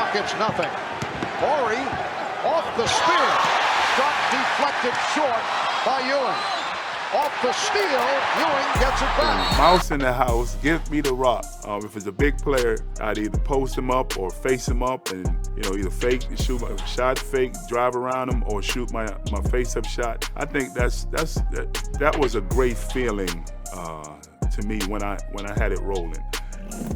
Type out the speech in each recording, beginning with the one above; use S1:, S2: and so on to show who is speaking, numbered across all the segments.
S1: clock, it's nothing. Corey off the spear. Shot deflected short by Ewing. Off the steal, Ewing gets it back.
S2: Mouse in the house, give me the rock. If it's a big player, I'd either post him up or face him up and, either fake, shoot my shot fake, drive around him, or shoot my face-up shot. I think that was a great feeling to me when I had it rolling.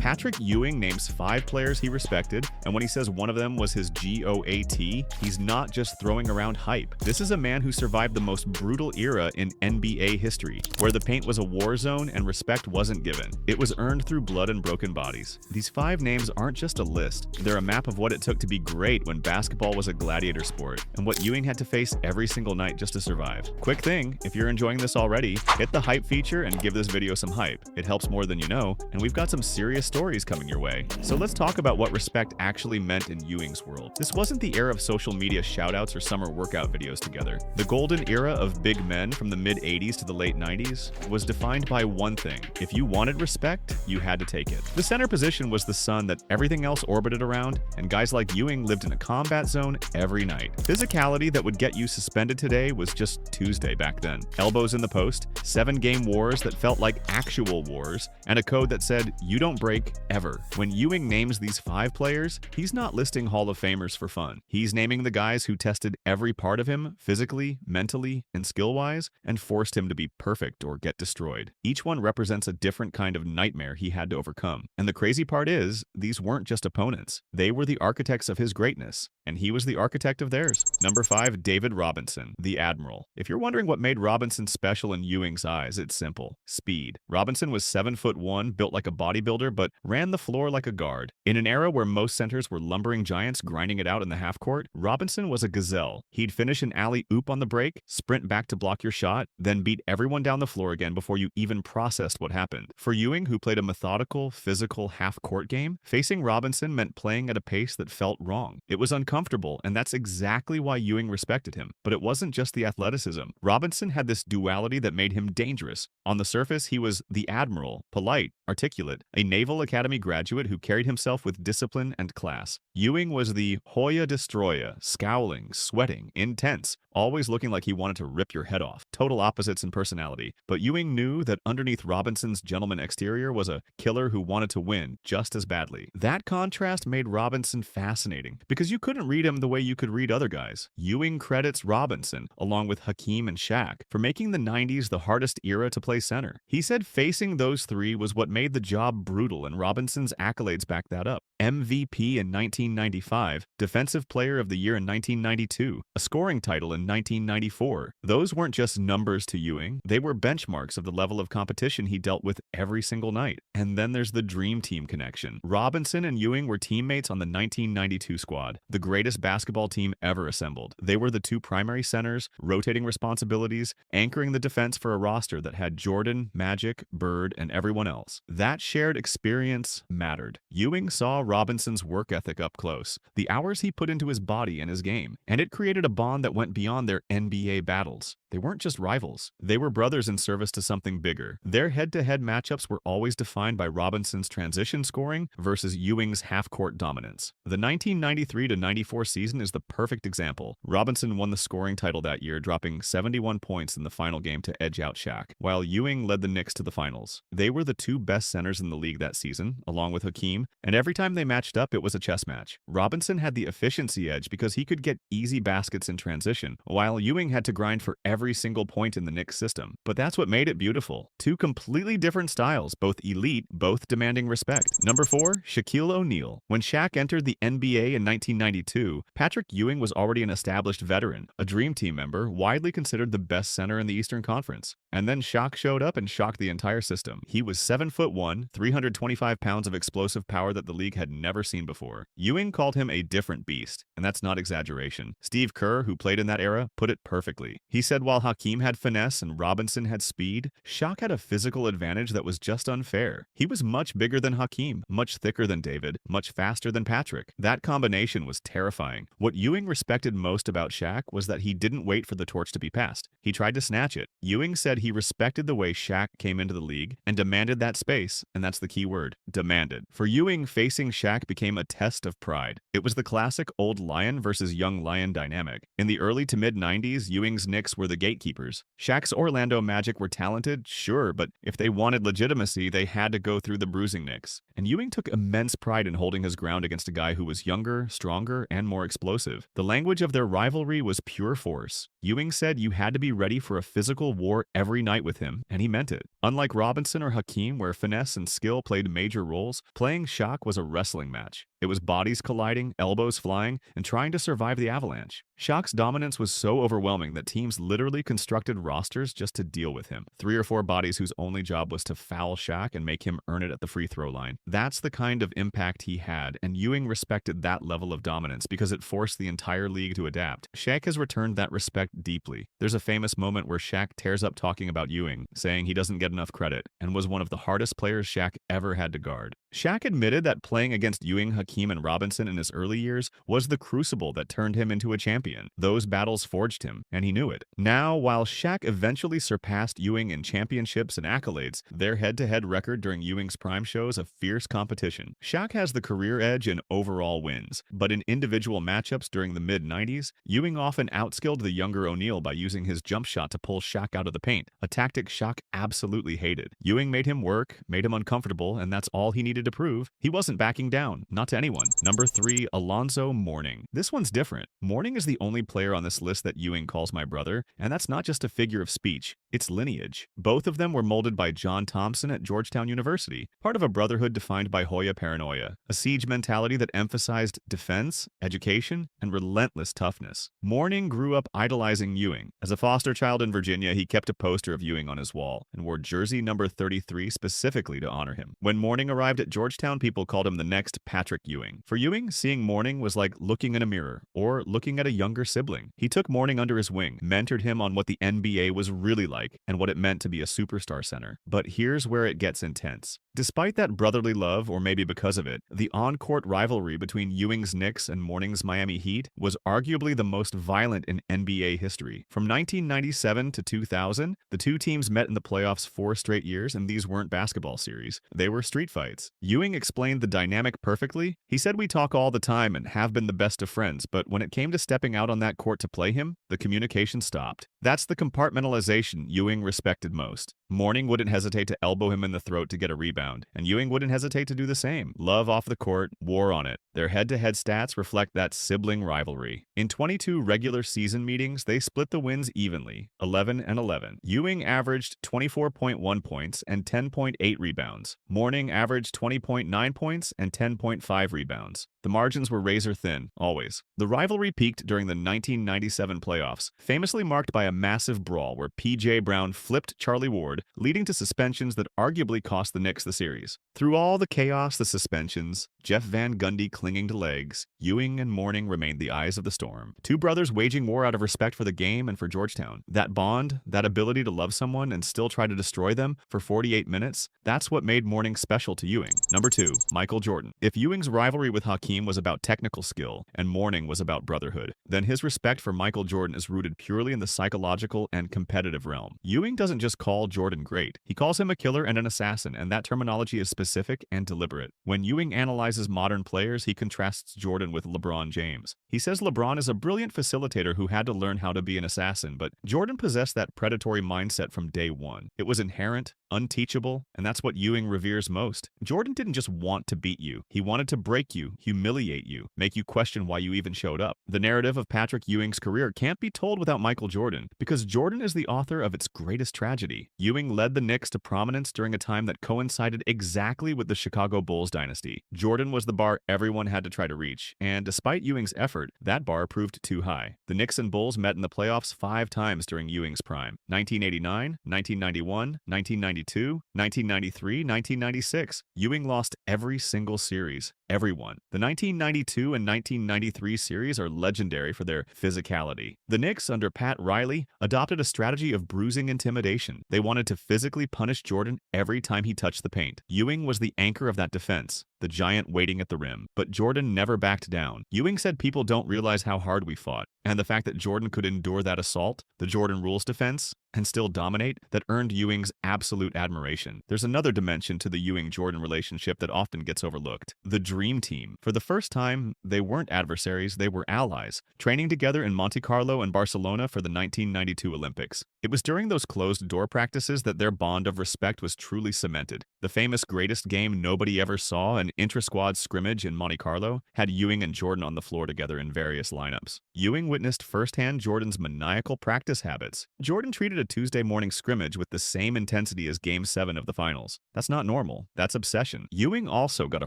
S3: Patrick Ewing names 5 players he respected, and when he says one of them was his GOAT, he's not just throwing around hype. This is a man who survived the most brutal era in NBA history, where the paint was a war zone and respect wasn't given. It was earned through blood and broken bodies. These 5 names aren't just a list. They're a map of what it took to be great when basketball was a gladiator sport, and what Ewing had to face every single night just to survive. Quick thing, if you're enjoying this already, hit the hype feature and give this video some hype. It helps more than you know, and we've got some serious stories coming your way. So let's talk about what respect actually meant in Ewing's world. This wasn't the era of social media shoutouts or summer workout videos together. The golden era of big men from the mid-80s to the late 90s was defined by one thing. If you wanted respect, you had to take it. The center position was the sun that everything else orbited around, and guys like Ewing lived in a combat zone every night. Physicality that would get you suspended today was just Tuesday back then. Elbows in the post, 7-game wars that felt like actual wars, and a code that said, you don't break ever. When Ewing names these 5 players, he's not listing Hall of Famers for fun. He's naming the guys who tested every part of him, physically, mentally, and skill-wise, and forced him to be perfect or get destroyed. Each one represents a different kind of nightmare he had to overcome. And the crazy part is, these weren't just opponents. They were the architects of his greatness, and he was the architect of theirs. Number 5, David Robinson, the Admiral. If you're wondering what made Robinson special in Ewing's eyes, it's simple. Speed. Robinson was 7'1", built like a bodybuilder, but ran the floor like a guard. In an era where most centers were lumbering giants grinding it out in the half-court, Robinson was a gazelle. He'd finish an alley-oop on the break, sprint back to block your shot, then beat everyone down the floor again before you even processed what happened. For Ewing, who played a methodical, physical half-court game, facing Robinson meant playing at a pace that felt wrong. It was uncomfortable, and that's exactly why Ewing respected him. But it wasn't just the athleticism. Robinson had this duality that made him dangerous. On the surface, he was the Admiral, polite, articulate, a Naval Academy graduate who carried himself with discipline and class. Ewing was the Hoya Destroyer, scowling, sweating, intense, always looking like he wanted to rip your head off. Total opposites in personality. But Ewing knew that underneath Robinson's gentleman exterior was a killer who wanted to win just as badly. That contrast made Robinson fascinating, because you couldn't read him the way you could read other guys. Ewing credits Robinson, along with Hakeem and Shaq, for making the 90s the hardest era to play center. He said facing those 3 was what made the job brutal, and Robinson's accolades back that up. MVP in 1995, Defensive Player of the Year in 1992, a scoring title in 1994. Those weren't just numbers to Ewing, they were benchmarks of the level of competition he dealt with every single night. And then there's the Dream Team connection. Robinson and Ewing were teammates on the 1992 squad, the greatest basketball team ever assembled. They were the 2 primary centers, rotating responsibilities, anchoring the defense for a roster that had Jordan, Magic, Bird, and everyone else. That shared experience mattered. Ewing saw Robinson's work ethic up close, the hours he put into his body and his game, and it created a bond that went beyond their NBA battles. They weren't just rivals. They were brothers in service to something bigger. Their head-to-head matchups were always defined by Robinson's transition scoring versus Ewing's half-court dominance. The 1993-94 season is the perfect example. Robinson won the scoring title that year, dropping 71 points in the final game to edge out Shaq, while Ewing led the Knicks to the finals. They were the 2 best centers in the league that season, along with Hakeem, and every time they matched up, it was a chess match. Robinson had the efficiency edge because he could get easy baskets in transition, while Ewing had to grind for every single point in the Knicks system. But that's what made it beautiful. 2 completely different styles, both elite, both demanding respect. Number 4, Shaquille O'Neal. When Shaq entered the NBA in 1992, Patrick Ewing was already an established veteran, a Dream Team member, widely considered the best center in the Eastern Conference. And then Shaq showed up and shocked the entire system. He was 7'1", 325 pounds of explosive power that the league had never seen before. Ewing called him a different beast, and that's not exaggeration. Steve Kerr, who played in that era, put it perfectly. He said while Hakeem had finesse and Robinson had speed, Shaq had a physical advantage that was just unfair. He was much bigger than Hakeem, much thicker than David, much faster than Patrick. That combination was terrifying. What Ewing respected most about Shaq was that he didn't wait for the torch to be passed. He tried to snatch it. Ewing said said he respected the way Shaq came into the league and demanded that space, and that's the key word, demanded. For Ewing, facing Shaq became a test of pride. It was the classic old lion versus young lion dynamic. In the early to mid-90s, Ewing's Knicks were the gatekeepers. Shaq's Orlando Magic were talented, sure, but if they wanted legitimacy, they had to go through the bruising Knicks. And Ewing took immense pride in holding his ground against a guy who was younger, stronger, and more explosive. The language of their rivalry was pure force. Ewing said you had to be ready for a physical war every night with him, and he meant it. Unlike Robinson or Hakeem, where finesse and skill played major roles, playing Shaq was a wrestling match. It was bodies colliding, elbows flying, and trying to survive the avalanche. Shaq's dominance was so overwhelming that teams literally constructed rosters just to deal with him. 3 or 4 bodies whose only job was to foul Shaq and make him earn it at the free throw line. That's the kind of impact he had, and Ewing respected that level of dominance because it forced the entire league to adapt. Shaq has returned that respect deeply. There's a famous moment where Shaq tears up talking about Ewing, saying he doesn't get enough credit, and was one of the hardest players Shaq ever had to guard. Shaq admitted that playing against Ewing, Hakeem, and Robinson in his early years was the crucible that turned him into a champion. Those battles forged him, and he knew it. Now, while Shaq eventually surpassed Ewing in championships and accolades, their head-to-head record during Ewing's prime shows a fierce competition. Shaq has the career edge in overall wins, but in individual matchups during the mid-90s, Ewing often outskilled the younger O'Neal by using his jump shot to pull Shaq out of the paint, a tactic Shaq absolutely hated. Ewing made him work, made him uncomfortable, and that's all he needed to prove. He wasn't backing down, not to anyone. Number 3, Alonzo Mourning. This one's different. Mourning is the only player on this list that Ewing calls my brother, and that's not just a figure of speech, it's lineage. Both of them were molded by John Thompson at Georgetown University, part of a brotherhood defined by Hoya paranoia, a siege mentality that emphasized defense, education, and relentless toughness. Mourning grew up idolizing Ewing. As a foster child in Virginia, he kept a poster of Ewing on his wall and wore jersey number 33 specifically to honor him. When Mourning arrived at Georgetown, people called him the next Patrick Ewing. For Ewing, seeing Mourning was like looking in a mirror or looking at a younger sibling. He took Mourning under his wing, mentored him on what the NBA was really like and what it meant to be a superstar center. But here's where it gets intense. Despite that brotherly love, or maybe because of it, the on-court rivalry between Ewing's Knicks and Mourning's Miami Heat was arguably the most violent in NBA history. From 1997 to 2000, the two teams met in the playoffs 4 straight years, and these weren't basketball series. They were street fights. Ewing explained the dynamic perfectly. He said, "We talk all the time and have been the best of friends, but when it came to stepping out on that court to play him, the communication stopped." That's the compartmentalization Ewing respected most. Mourning wouldn't hesitate to elbow him in the throat to get a rebound, and Ewing wouldn't hesitate to do the same. Love off the court, war on it. Their head-to-head stats reflect that sibling rivalry. In 22 regular season meetings, they split the wins evenly, 11 and 11. Ewing averaged 24.1 points and 10.8 rebounds. Mourning averaged 20.9 points and 10.5 rebounds. The margins were razor thin, always. The rivalry peaked during the 1997 playoffs, famously marked by a massive brawl where P.J. Brown flipped Charlie Ward, leading to suspensions that arguably cost the Knicks the series. Through all the chaos, the suspensions, Jeff Van Gundy clinging to legs, Ewing and Mourning remained the eyes of the storm. Two brothers waging war out of respect for the game and for Georgetown. That bond, that ability to love someone and still try to destroy them for 48 minutes, that's what made Mourning special to Ewing. Number 2, Michael Jordan. If Ewing's rivalry with Hakeem was about technical skill and Mourning was about brotherhood, then his respect for Michael Jordan is rooted purely in the psychological and competitive realm. Ewing doesn't just call Jordan great, he calls him a killer and an assassin, and that terminology is specific and deliberate. When Ewing analyzes modern players, he contrasts Jordan with LeBron James. He says LeBron is a brilliant facilitator who had to learn how to be an assassin, but Jordan possessed that predatory mindset from day one. It was inherent, unteachable, and that's what Ewing reveres most. Jordan didn't just want to beat you. He wanted to break you, humiliate you, make you question why you even showed up. The narrative of Patrick Ewing's career can't be told without Michael Jordan, because Jordan is the author of its greatest tragedy. Ewing led the Knicks to prominence during a time that coincided exactly with the Chicago Bulls dynasty. Jordan was the bar everyone had to try to reach, and despite Ewing's effort, that bar proved too high. The Knicks and Bulls met in the playoffs 5 times during Ewing's prime: 1989, 1991, 1992, 1993, 1996. Ewing lost every single series. Everyone. The 1992 and 1993 series are legendary for their physicality. The Knicks, under Pat Riley, adopted a strategy of bruising intimidation. They wanted to physically punish Jordan every time he touched the paint. Ewing was the anchor of that defense, the giant waiting at the rim. But Jordan never backed down. Ewing said people don't realize how hard we fought, and the fact that Jordan could endure that assault, the Jordan rules defense, and still dominate that earned Ewing's absolute admiration. There's another dimension to the Ewing-Jordan relationship that often gets overlooked. The Dream Team. For the first time, they weren't adversaries, they were allies, training together in Monte Carlo and Barcelona for the 1992 Olympics. It was during those closed-door practices that their bond of respect was truly cemented. The famous greatest game nobody ever saw, an intra-squad scrimmage in Monte Carlo, had Ewing and Jordan on the floor together in various lineups. Ewing witnessed firsthand Jordan's maniacal practice habits. Jordan treated a Tuesday morning scrimmage with the same intensity as Game 7 of the finals. That's not normal. That's obsession. Ewing also got a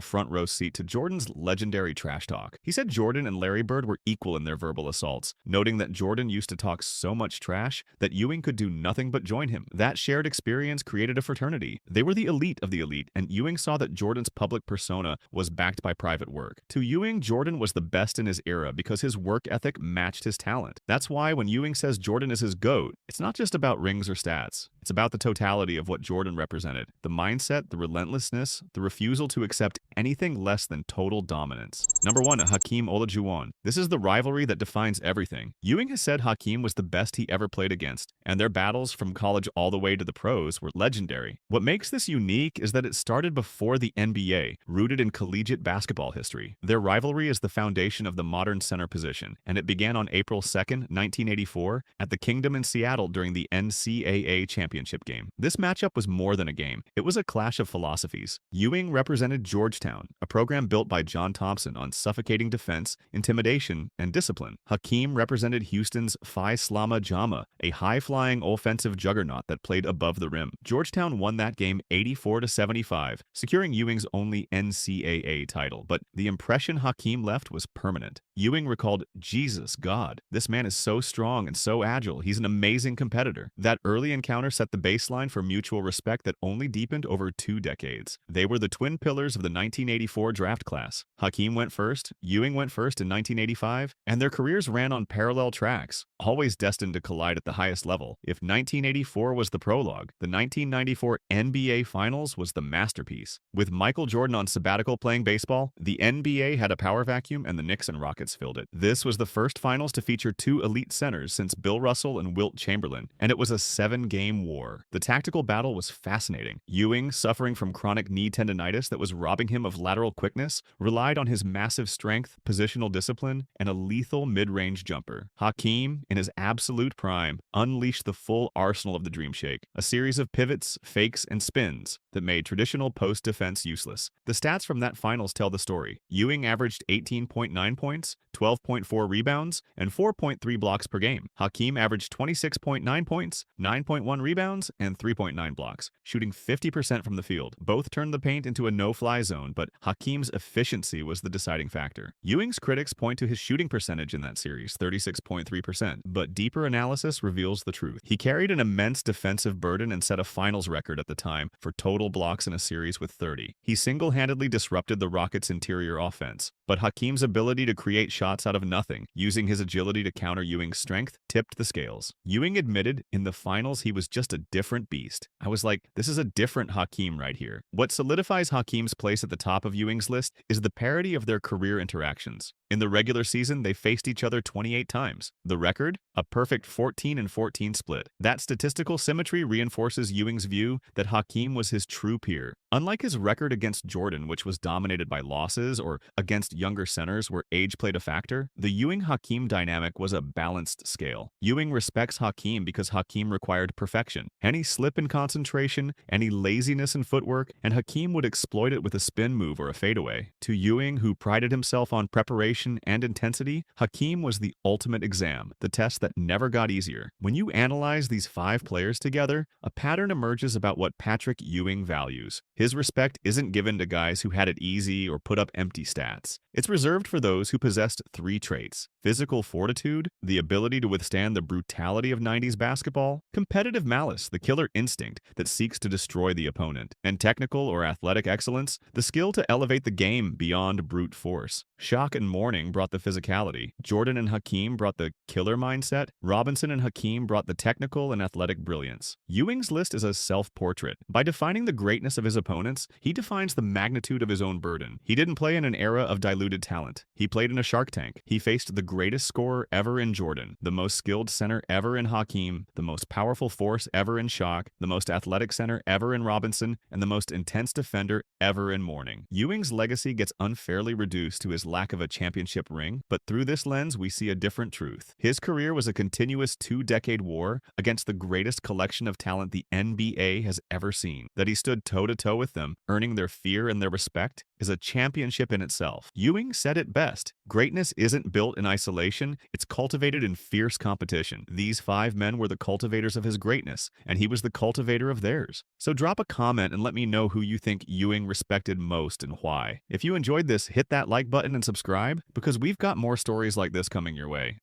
S3: front-row seat to Jordan's legendary trash talk. He said Jordan and Larry Bird were equal in their verbal assaults, noting that Jordan used to talk so much trash that Ewing could do nothing but join him. That shared experience created a fraternity. They were the elite of the elite, and Ewing saw that Jordan's public persona was backed by private work. To Ewing, Jordan was the best in his era because his work ethic matched his talent. That's why when Ewing says Jordan is his GOAT, it's not just about rings or stats. It's about the totality of what Jordan represented. The mindset, the relentlessness, the refusal to accept anything less than total dominance. Number 1, Hakeem Olajuwon. This is the rivalry that defines everything. Ewing has said Hakeem was the best he ever played against, and their battles from college all the way to the pros were legendary. What makes this unique is that it started before the NBA, rooted in collegiate basketball history. Their rivalry is the foundation of the modern center position, and it began on April 2nd, 1984, at the Kingdom in Seattle during the NCAA championship game. This matchup was more than a game. It was a clash of philosophies. Ewing represented Georgetown, a program built by John Thompson on suffocating defense, intimidation, and discipline. Hakeem represented Houston's Phi Slama Jama, a high-flying offensive juggernaut that played above the rim. Georgetown won that game 84-75, securing Ewing's only NCAA title, but the impression Hakeem left was permanent. Ewing recalled, "Jesus, God, this man is so strong and so agile. He's an amazing competitor." That early encounter set the baseline for mutual respect that only deepened over 2 decades. They were the twin pillars of the 1984 draft class. Hakeem went first, Ewing went first in 1985, and their careers ran on parallel tracks, always destined to collide at the highest level. If 1984 was the prologue, the 1994 NBA Finals was the masterpiece. With Michael Jordan on sabbatical playing baseball, the NBA had a power vacuum and the Knicks and Rockets filled it. This was the first finals to feature 2 elite centers since Bill Russell and Wilt Chamberlain, and it was a 7-game war. The tactical battle was fascinating. Ewing, suffering from chronic knee tendonitis that was robbing him of lateral quickness, relied on his massive strength, positional discipline, and a lethal mid-range jumper. Hakeem, in his absolute prime, unleashed the full arsenal of the Dream Shake, a series of pivots, fakes, and spins that made traditional post defense useless. The stats from that finals tell the story. Ewing averaged 18.9 points, 12.4 rebounds, and 4.3 blocks per game. Hakeem averaged 26.9 points, 9.1 rebounds, and 3.9 blocks, shooting 50% from the field. Both turned the paint into a no-fly zone, but Hakeem's efficiency was the deciding factor. Ewing's critics point to his shooting percentage in that series, 36.3%, but deeper analysis reveals the truth. He carried an immense defensive burden and set a finals record at the time for total blocks in a series with 30. He single-handedly disrupted the Rockets' interior offense, but Hakeem's ability to create shots out of nothing, using his agility to counter Ewing's strength, tipped the scales. Ewing admitted in the finals he was just a different beast. I was like, this is a different Hakeem right here. What solidifies Hakeem's place at the top of Ewing's list is the parity of their career interactions. In the regular season, they faced each other 28 times. The record? A perfect 14-14 split. That statistical symmetry reinforces Ewing's view that Hakeem was his true peer. Unlike his record against Jordan, which was dominated by losses, or against younger centers where age played a factor, the Ewing-Hakeem dynamic was a balanced scale. Ewing respects Hakeem because Hakeem required perfection. Any slip in concentration, any laziness in footwork, and Hakeem would exploit it with a spin move or a fadeaway. To Ewing, who prided himself on preparation and intensity, Hakeem was the ultimate exam, the test that never got easier. When you analyze these 5 players together, a pattern emerges about what Patrick Ewing values. His respect isn't given to guys who had it easy or put up empty stats. It's reserved for those who possessed 3 traits: physical fortitude, the ability to withstand the brutality of 90s basketball, competitive malice, the killer instinct that seeks to destroy the opponent, and technical or athletic excellence, the skill to elevate the game beyond brute force. Shock and Mourning brought the physicality. Jordan and Hakeem brought the killer mindset. Robinson and Hakeem brought the technical and athletic brilliance. Ewing's list is a self-portrait. By defining the greatness of his opponents, he defines the magnitude of his own burden. He didn't play in an era of diluted talent. He played in a Shark Tank. He faced the greatest scorer ever in Jordan, the most skilled center ever in Hakeem, the most powerful force ever in Shaq, the most athletic center ever in Robinson, and the most intense defender ever in Mourning. Ewing's legacy gets unfairly reduced to his lack of a championship ring, but through this lens, we see a different truth. His career was a continuous two-decade war against the greatest collection of talent the NBA has ever seen. That he stood toe-to-toe with them, earning their fear and their respect, is a championship in itself. Ewing said it best: greatness isn't built in isolation, it's cultivated in fierce competition. These 5 men were the cultivators of his greatness, and he was the cultivator of theirs. So drop a comment and let me know who you think Ewing respected most and why. If you enjoyed this, hit that like button and subscribe, because we've got more stories like this coming your way.